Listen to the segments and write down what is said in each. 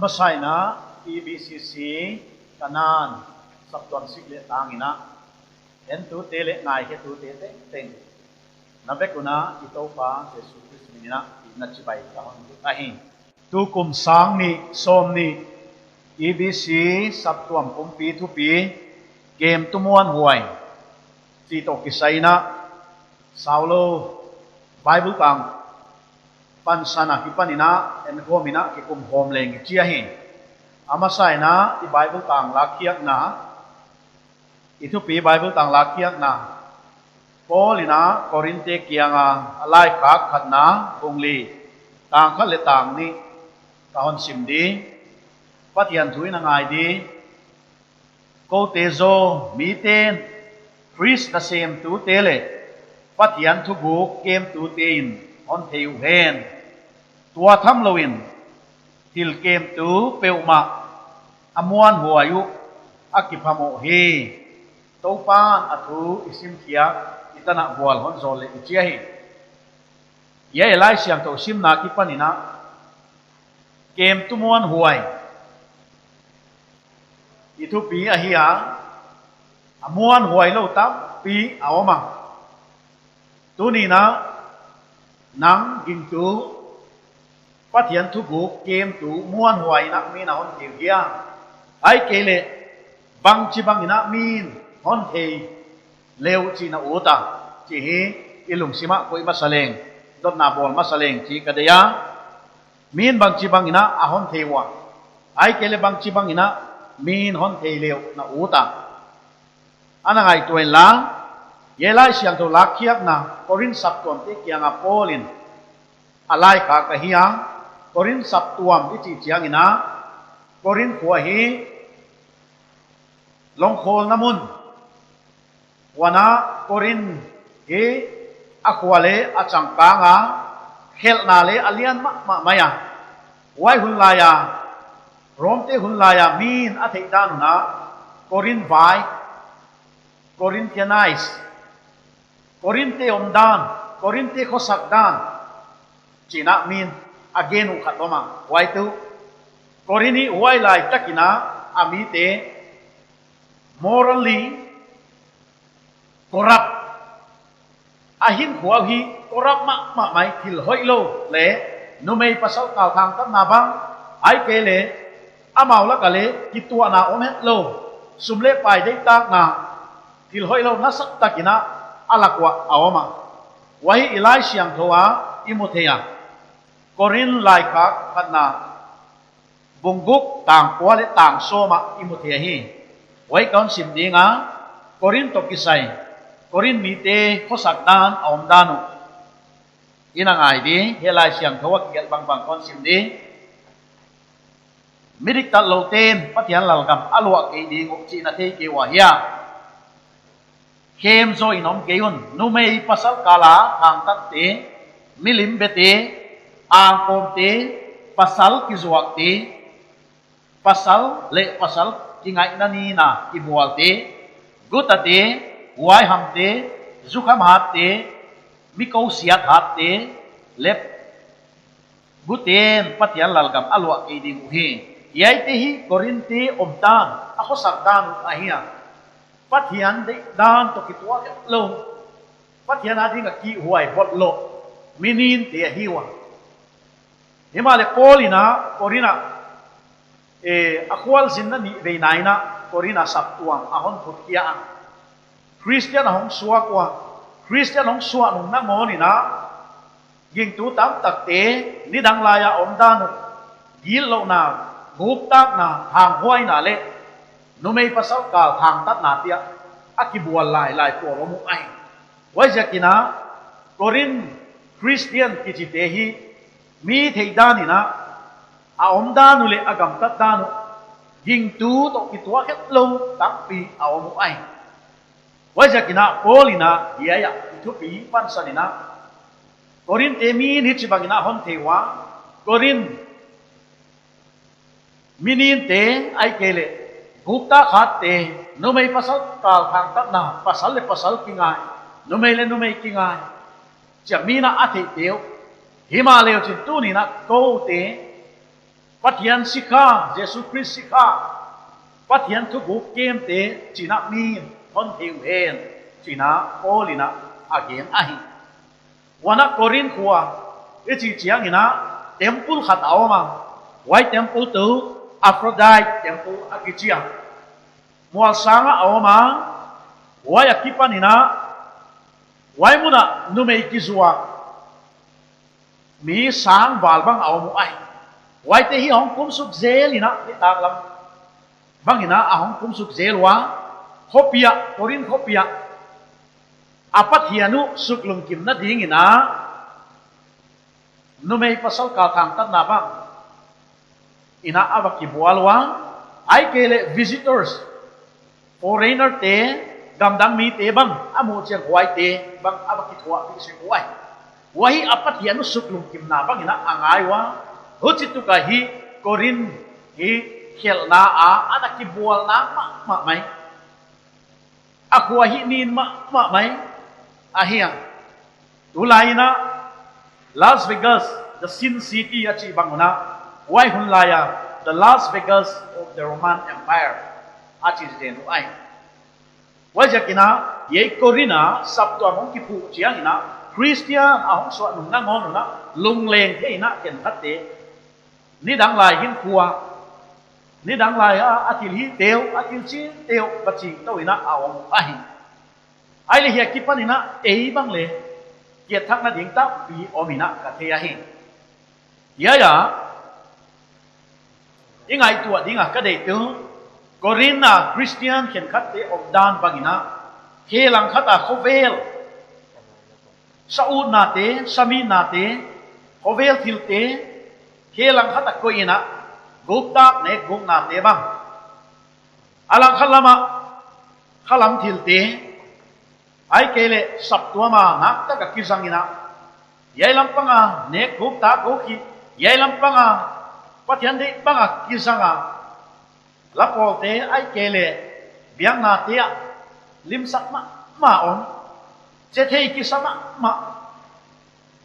Masayna EBCC kanan sabtuan sikle tangina entu tele ngai ke tu te teng nabekuna ito pa Jesus Christ minina inachibai kahon ahi tu kum sang ni som ni EBC sabtuam kumpi tu pi game tumuan huai tito kisayna Saulo Bible kang pansana kipanina en homina kikum hom leng chiahi amasai na i Bible tang lakhiak na itu pi Bible tang lakhiak na Paulina Korinte kianga alai kha khatna bungli tang khat le tang ni tahon simdi patian thui na ngai di ko tezo miten Chris na sem tu tele patian thu gu kem tu tein on theu hen tua tham lowin til kem tu peuma amuan huayu akipamo he topan athu isim khia itana bual hon zole ichiahi ye elai siang to sim na kipanina kem tumuan huai itu pi ahia amuan huai lo tam pi awama tunina nang ging tu pathian thu gu kem tu muan huai na mi na hon theu hia ai kele bang chi bang ina min hon thei leu chi na uta chi hi ilung sima koi masaleng dot na bol masaleng chi kadaya min bang chi bang ina a hon theiwa ai kele bang chi bang ina min hon thei leu na uta anangai tuen la yelai siang to lakhiak na korin sapton te kianga polin alai ka kahia korin saptuam ichi chiang ina korin khua hi longkhol namun wana korin hi akhwale achangkanga khelna le alian ma maya wai hunlaya romte hunlaya min atheidan na korin vai Corinthianize Korinte omdan, Korinte khosakdan, China min again ukatoma. Why tu? Korini why lai takina amite morally corrupt. Ahin kuahi corrupt ma mai til hoilo le numei pasal kal thang tam na bang ai kele amau la kale kitua na omet lo sumle pai dei tak na til hoilo nasak takina alakwa awama wahi ilai siang thoa imothea korin lai ka khatna bungguk tang kwale tang soma imothea hi wai kaun sim dinga korin to kisai korin mite khosak dan om danu inangai di helai siang thoa kiat bang bang kon sim di mirik ta loten patian lalgam alwa ke di ngok chi na the ke wa hia kem zo inom keun numei pasal kala hang tat te milim bete ang kom te pasal kizuak te pasal le pasal kingai nani na ibual te guta te wai ham te zukham hat te mikau siat hat te lep guten patian lalgam alwa ke ding uhi yai te hi korinte omtan ako sakdan ahia pathian de dan to kitwa lo pathian adi nga ki huai bot lo minin te hiwa himale polina korina akwal sinna ni veinaina korina saptuang ahon thutkia Christian hong suwa kwa Christian hong suwa nung na ngoni na ging tu tam takte ni dang laya omdan gil lo na guptak na hang huai na le numei pasal kal thang tat na tia akibual lai poro mu ai wajakina korin Christian kichitehi mi theidani na a omdanu le agam tat danu ging tu to kitwa het lo takpi a mu ai wajakina polina hiaya ithupi pansanina korin temi ni chibagina hon thewa korin minin te ai kele Bukta khate numei pasal kal thang tat na pasal le pasal kingai numei le numei kingai chamina athi teu himalaya chin tu ni na ko te Pathian sikha Jesus Christ sikha Pathian thu gu kem te china mi hon thiu hen china olina again ahi wana korin khuwa ichi chiang ina temple khat awma wai temple tu Aphrodite temple akichia mual sanga awma wai akipanina wai muna numei kizua mi sang balbang awmu ai wai te hi hong kum suk zelina ni taklam bangina ahong kum suk zelwa khopia korin khopia apathianu suklum kim na dingina numei pasal ka thang tat na bang ina abaki bualwa ai kele visitors foreigner te gamdang mi te bang amu chiang huai te bang abaki thua pi se huai wahi apathianu suklum kim na bang ina angai wa huchitu ka hi korin hi khel na a anaki bual na ma mai akwa hi nin ma mai ahiang tulaina Las Vegas the sin city achi banguna wai hunlaya the Las Vegas of the Roman Empire achi den ai wajakina ye korina sabto among kipu chiang ina Christian ahong so nung na ngon na lungleng the ina ken phatte ni dang lai hin khuwa ni dang lai atil hi teu atil chi teu bachi to ina awong ahi ai le hi kipanina ei bang le kiet thak na ding ta pi omina ka the hi ya ingai tu dinga ka dei tu Corina Christian ken khat te of dan bangina helang khata khovel saud na te sami na te khovel thil te helang khata koina gupta ne guk na te bang alang khalama khalam thil te ai kele saptuama nak ta ka kisangina yai lampanga ne gupta goki yai lampanga pathian de banga kisanga lapol te ai kele biang na te lim sak ma on che thei kisama ma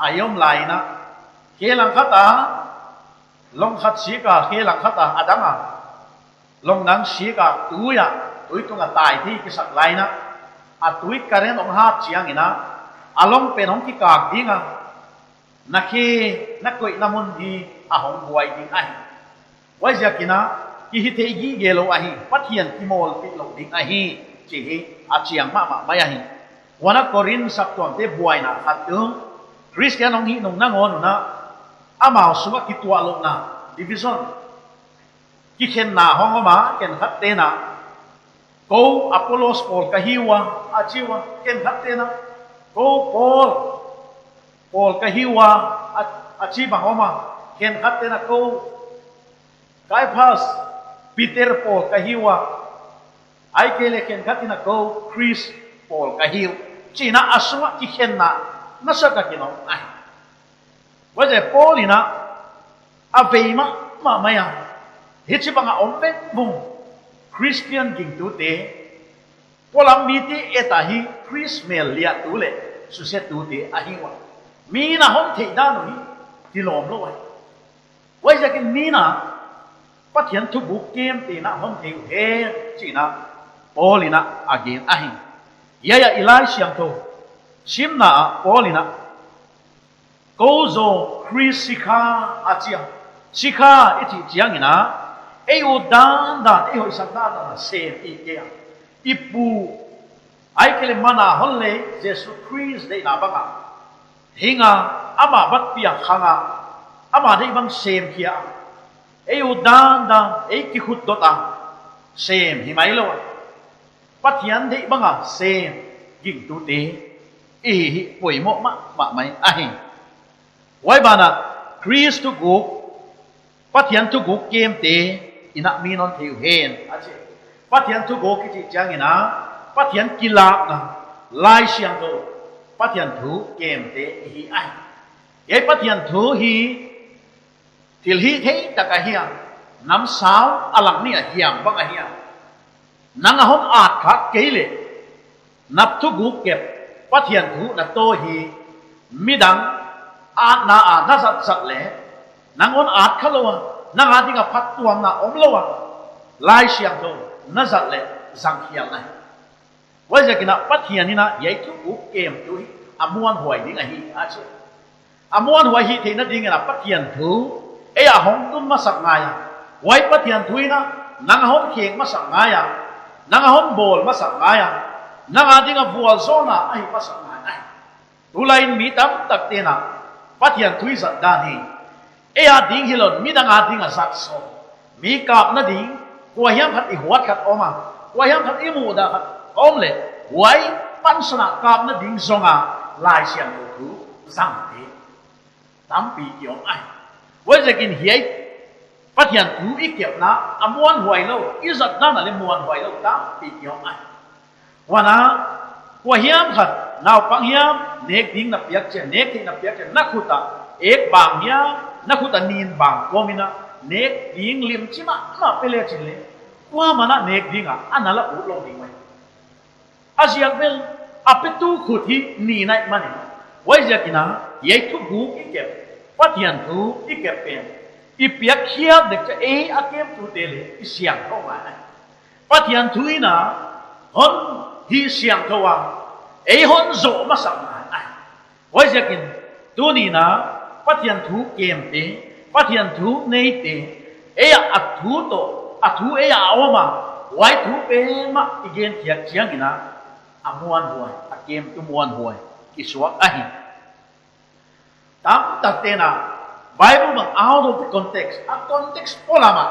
ayom laina helang khata long khat si ka helang khata adanga long nang si ka tuya tui tunga tai thi kisak laina atui karen ong hat chiang ina along penong ki ka dinga nakhi nakoi namun di ahong buai ding ai wajakina ki hi thei gi gelo ahi pathian kimol pit lo ding ahi chi hi achiang ma mayahi wana korin sakton te buai na khatu Christian ong hi nong nangon na amao suwa ki tua lo na division ki khen na hong ma ken khat te na ko Apollos Paul kahiwa achiwa ken khat te na ko Paul kahiwa achi ba homa ken khat te na ko Caiaphas Peter Paul kahiwa ai kele ken khat na ko Chris Paul kahiw china aswa ki khen na nasaka kino ai waje Paulina aveima ma maya hichi banga ombe bung Christian ging tu te polam miti etahi Chris mel lia tu le suset tu te ahiwa mina hom the da no hi tilom lo ai waje kin mina pathian thu bu kem te na hom the he china Paulina again ahi yaya Elisha to simna Paulina Gozo Chris Sikha achia Sikha iti chiangina eu dan eu isagda na se ikea ipu ai kele mana holle Jesus Christ de na banga hinga ama bat pia khanga ama de bang sem kia eu dan ei ki khut dota sem himailo pathian de banga sem ging tu te e poi mo ma mai ahi wai bana Chris tu gu pathian tu gu kem te ina minon thiu hen ache pathian tu gu ki chang ina pathian kilak na lai siang do pathian thu kem te hi ai ye pathian thu hi til hi thei takahia nam sao alang ni a hiam bang a hiam nang a hom at kha keile nap thu gu kep pathian thu na to hi midang at na a na sat sat le nang on at khalowa na nga dinga phat tuam na om lo lai siang do na zat le zang khiang nai wai ja kina pathian ni na yai thu ku kem tu amuan hoi ding a hi a che amuan hoi hi the na ding na pathian thu e a hong tum ma sak nga ya wai pathian thui na nang hom kheng ma sak nga ya nang hom bol ma sak nga ya nang a dinga bual zona ai ma sak nga ai tu lain mi tam tak te na pathian thui zat da ni e a ding hilon mi dang a ding a zat so mi kap na ding kwa hiam khat i huat khat oma kwa hiam khat i mu da khat om le wai pan sana kap na ding zonga lai siang lo thu zang te tam pi yong ai wai ja kin hiai pathian thu i kep na amuan huai lo i zat na na le muan huai lo tam pi yong ai wana kwa hiam khat nào pang hiam nek ding na piak che nek ding na piak che na khuta ek bang hiam na khuta nin bang komina nek ding lim chima na pele chile kwa mana nek ding a anala u lo ding mai asiak bel apetu khuthi ni nai mani wai ja kina yei thu gu ki kep pathian thu i kep pen i piak khia de cha e akem tu te le i siang tho ma pathian thu ina hon hi siang tho wa e hon zo ma sam ai wai ja kin tu ni na pathian thu kem te pathian thu nei te e a thu to a thu e a oma wai thu pe ma igen thiak chiang ina amuan huai akem tu muan huai kiswak ahi tam tatena bible mang out of the context a context polama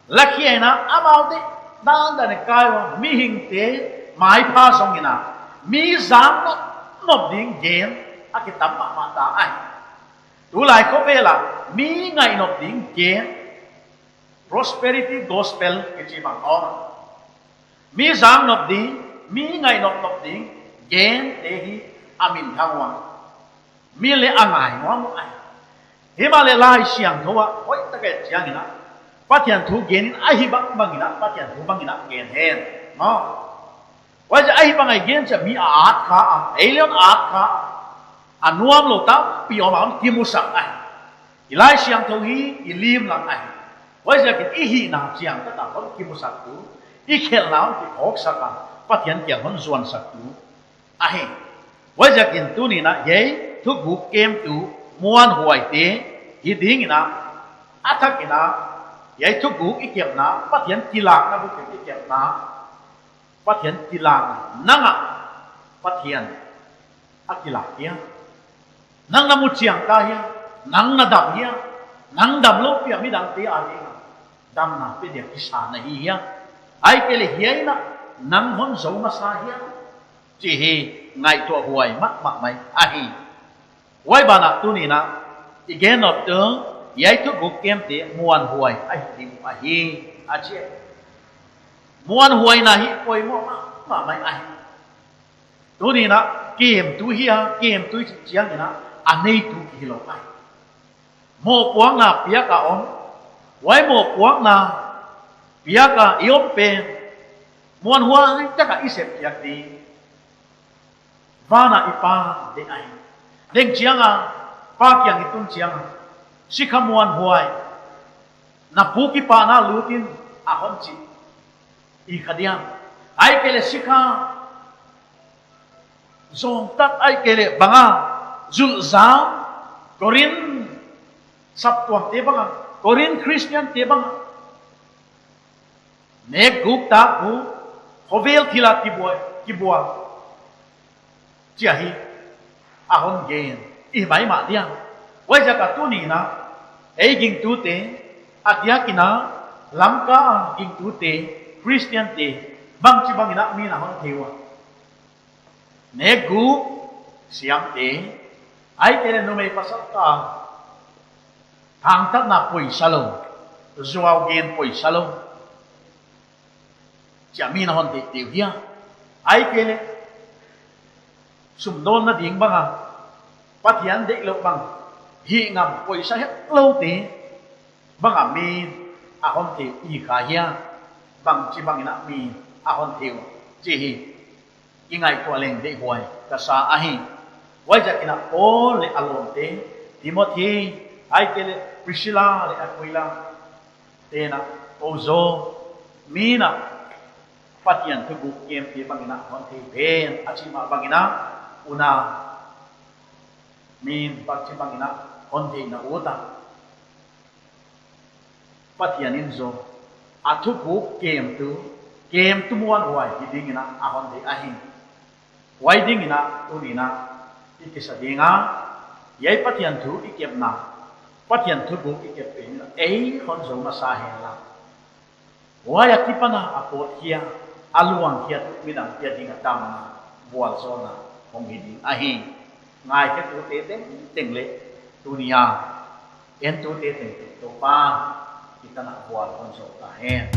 lakhiena about it dan dan kai mi hing te mai pha song ina mi zam no nop ding gen akitam ma ta ai tu lai ko vela mi ngai nop ding gen prosperity gospel kichi mang on mi zam nop ding mi ngai nop nop ding gen te hi amin thangwa mi le angai ngom ai himale lai siang thowa hoi ta ke chiang ina pathian thu gen ai hi bang bang ina pathian thu bang ina gen hen no wai ja ai bang ai gen cha mi at kha alien at kha anuam lo ta pi om am ki musak ai ilai siang tho hi ilim lang ai wai ja ki hi na chiang ta ta kon ki musak tu i khel lao ki hok saka pathian kyang hon zuan sak tu ai wai ja kin tu ni na ye thu gu kem tu muan huai te hi ding ina athak ina ye thu gu i kep na pathian kilak na bu ki kep na pathian kilak nanga pathian akilak ya nang na mu chiang ta ya nang na dam ya nang dam lo pia mi dang te a ni dam na pe de ki sa na hi ya ai ke le hi na nang hon zo ma sa ya chi hi ngai to huai mak mak mai a hi wai ba na tu ni na igen of the yai thu gu kem te muan huai ai di a hi a che muan huai na hi koi mo ma mai ai tu ni na kem tu hi a kem tu chiang ni na anei tu ki lo ai mo quang na pia ka on wai mo quang na pia ka iom pe muan huai ta ka isep yak di va na ipa de ai deng chiang a pa kyang itun chiang sikhamuan huai na puki pa na lutin a hon chi i khadiam ai kele sikha zong tat ai kele banga zul zam korin sap tuam te banga korin christian te banga ne gup ta gu hovel thila ki boy chiahi ahon gen i mai ma dia wai ja ka tu ni na ei ging tu te atia kina lamka ging tu te christian te bang chi bang ina mi na hon thewa ne gu siam te ai ke no me pasal ka hang tak na poi salong zuaw gen poi salong cha mi na hon te te dia ai ke le sum don na ding banga pathian de lo bang hi ngam poi sa het lo te banga mi a hon te i kha hia bang chi bang ina mi a hon theu chi hi ingai ko leng de huai ka sa a hi wai ja kina o le alon te timothy ai ke le Priscilla le Aquila tena ozo mina patian tu buk kem pi bangina hon thi ben achima bangina una min pakchi bangina hon thi na uta patian inzo athu buk kem tu muan wai hidingina ahon thi ahin wai dingina unina ikisa dinga yai patian thu ikep na patian thu buk ikep pe ei hon zo masahen la waya kipana apot hia aluang hia midang hia dinga tamna bual zona hong hiding ahi ngai ke tu te tengle dunia en tu te to pa kita nak bual hon zo ta hen